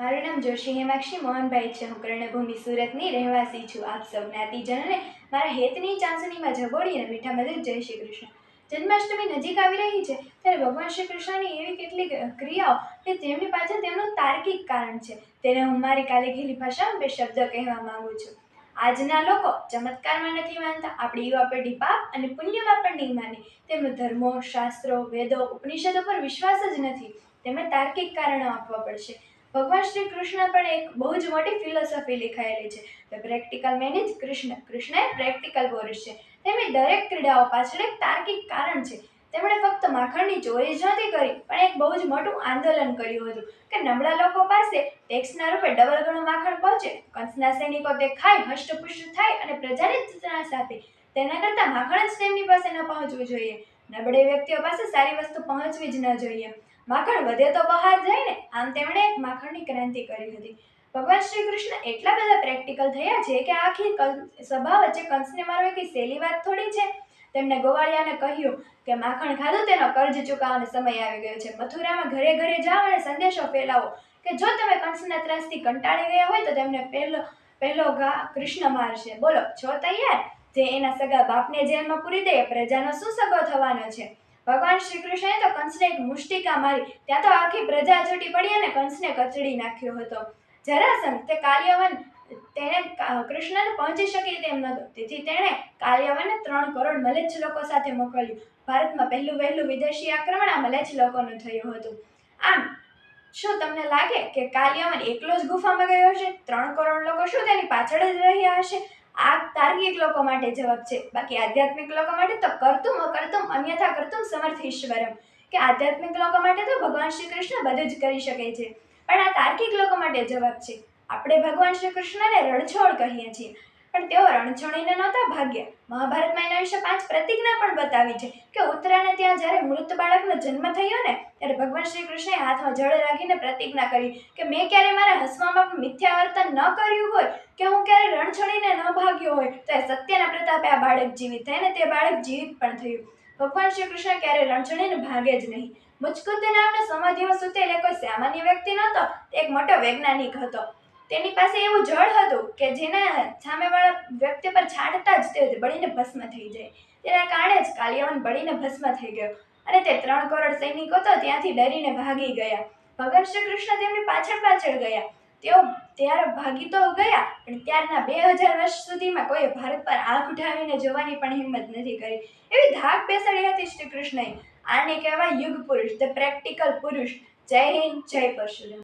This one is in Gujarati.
મારું નામ જોશી હેમાક્ષી મોહનભાઈ છે. હું કર્ણભૂમિ સુરતની રહેવાસી છું. આપ સૌ જ્ઞાતિજનોને મારા હેતની ચાંસણીમાં ઝબોડીને મીઠા મધુર જય શ્રી કૃષ્ણ. જન્માષ્ટમી નજીક આવી રહી છે ત્યારે ભગવાન શ્રી કૃષ્ણની એવી કેટલીક ક્રિયાઓ કે જેમની પાછળ તેમનું તાર્કિક કારણ છે, તેને હું મારી કાલી ભાષામાં બે શબ્દો કહેવા માંગુ છું. આજના લોકો ચમત્કારમાં નથી માનતા. આપણી યુવા પેઢી પાપ અને પુણ્યમાં પણ નહીં માને. તેમનો ધર્મો, શાસ્ત્રો, વેદો, ઉપનિષદો પર વિશ્વાસ જ નથી. તેમને તાર્કિક કારણો આપવા પડશે. ભગવાન શ્રી કૃષ્ણ પણ એક બહુ જ મોટી ફિલોસોફી લખાયેલી છે. The practical main is Krishna. Krishna A practical પુરુષ છે. તેમની દરેક ક્રીડાઓ પાછળ એક તાર્કિક કારણ છે. તેમણે ફક્ત માખણની ચોરી જ નથી કરી, પણ એક બહુ જ મોટું આંદોલન કર્યું હતું કે નબળા લોકો પાસે ટેક્સના રૂપે ડબલ ગણું માખણ પહોંચે. કંસના સૈનિકો તે ખાઈ હષ્ટપુષ્ટ થાય અને પ્રજાને ત્રાસ આપે. તેના કરતાં માખણ જ તેમની પાસે ન પહોંચવું જોઈએ. નબળે વ્યક્તિઓ પાસે સારી વસ્તુ પહોંચવી જ ન જોઈએ. માખણ વધે તો બહાર જાય ને. આમ તેમણે એક માખણની ક્રાંતિ કરી હતી. ભગવાન શ્રી કૃષ્ણ એટલા બધા પ્રેક્ટિકલ થયા છે કે આખી સભા વચ્ચે કંસને મારવા કઈ સહેલી વાત થોડી છે. તેમણે ગોવાળિયાને કહ્યું કે માખણ ખાધું તેનો કર્જ ચૂકવવાનો સમય આવી ગયો છે. મથુરામાં ઘરે ઘરે જાઓ અને સંદેશો ફેલાવો કે જો તમે કંસના ત્રાસથી કંટાળી ગયા હોય તો તેમને પહેલો ઘા કૃષ્ણ મારશે. બોલો, છો તૈયાર? જે એના સગા બાપને જેલમાં પૂરી દે, પ્રજાનો શું સગો થવાનો છે? ભગવાન શ્રી કૃષ્ણએ તો કંસને એક મુષ્ટિકા મારી, ત્યાં તો આખી પ્રજા છૂટી પડી અને કંસને કચડી નાખ્યો હતો. જરાસંઘ તે કાલ્યવન તેને કૃષ્ણને પહોંચી શકે તેમ નહોતો, તેથી તેણે કાલ્યવનને 3 કરોડ મલેચ્છ લોકો સાથે મોકલ્યું. ભારતમાં પહેલું વહેલું વિદેશી આક્રમણ આ મલેચ્છ લોકોનું થયું હતું. આમ શું તમને લાગે કે કાલ્યવન એકલો જ ગુફામાં ગયો હશે? 3 કરોડ લોકો શું તેની પાછળ જ રહ્યા હશે? આ તાર્કિક લોકો માટે જવાબ છે. બાકી આધ્યાત્મિક લોકો માટે તો કર્તુમ અકર્તુમ અન્યથા કર્તુમ સમર્થ ઈશ્વરમ, કે આધ્યાત્મિક લોકો માટે તો ભગવાન શ્રી કૃષ્ણ બધું જ કરી શકે છે. પણ આ તાર્કિક લોકો માટે જવાબ છે. આપણે ભગવાન શ્રી કૃષ્ણને રણછોડ કહીએ છીએ, પણ તેઓ રણછોડીને નહોતા ભાગ્યા. મહાભારતમાં એના વિશે 5 પ્રતિજ્ઞા પણ બતાવી છે કે ઉત્તરાયણને ત્યાં જ્યારે મૃત બાળકનો જન્મ થયો ને ત્યારે ભગવાન શ્રી કૃષ્ણએ હાથમાં જળ રાખીને પ્રતિજ્ઞા કરી કે મેં ક્યારે મારા હસવામાં પણ મિથ્યા વર્તન ન કર્યું હોય, કે હું ક્યારે રણ છોડીને ન ભાગ્યો હોય, તો એ સત્યના પ્રતાપે આ બાળક જીવિત થાય ને તે બાળક જીવિત પણ થયું. ભગવાન શ્રી કૃષ્ણ ક્યારે રણ છોડીને ભાગે જ નહીં. મુચકુંદ નામનો સમાધિમાં સૂતેલો કોઈ સામાન્ય વ્યક્તિ નહોતો, તે એક મોટો વૈજ્ઞાનિક હતો. તેની પાસે એવું જળ હતું કે જેના સામેવાળા વ્યક્તિ પર છાંટતા જ તે બળીને ભસ્મ થઈ જાય. તેના કારણે જ કાલ્યવન બળીને ભસ્મ થઈ ગયો અને તે 3 કરોડ સૈનિકો તો ત્યાંથી ડરીને ભાગી ગયા. ભગવાન શ્રી કૃષ્ણ તેમની પાછળ ગયા. તેઓ ત્યારે ભાગી તો ગયા, પણ ત્યારના 2000 વર્ષ સુધીમાં કોઈ ભારત પર આંખ ઉઠાવીને જોવાની પણ હિંમત નથી કરી. એવી ધાક બેસાડી હતી શ્રી કૃષ્ણએ. આને કહેવાય યુગ પુરુષ, ધ પ્રેક્ટિકલ પુરુષ. જય હિન્દ, જય પરશુરામ.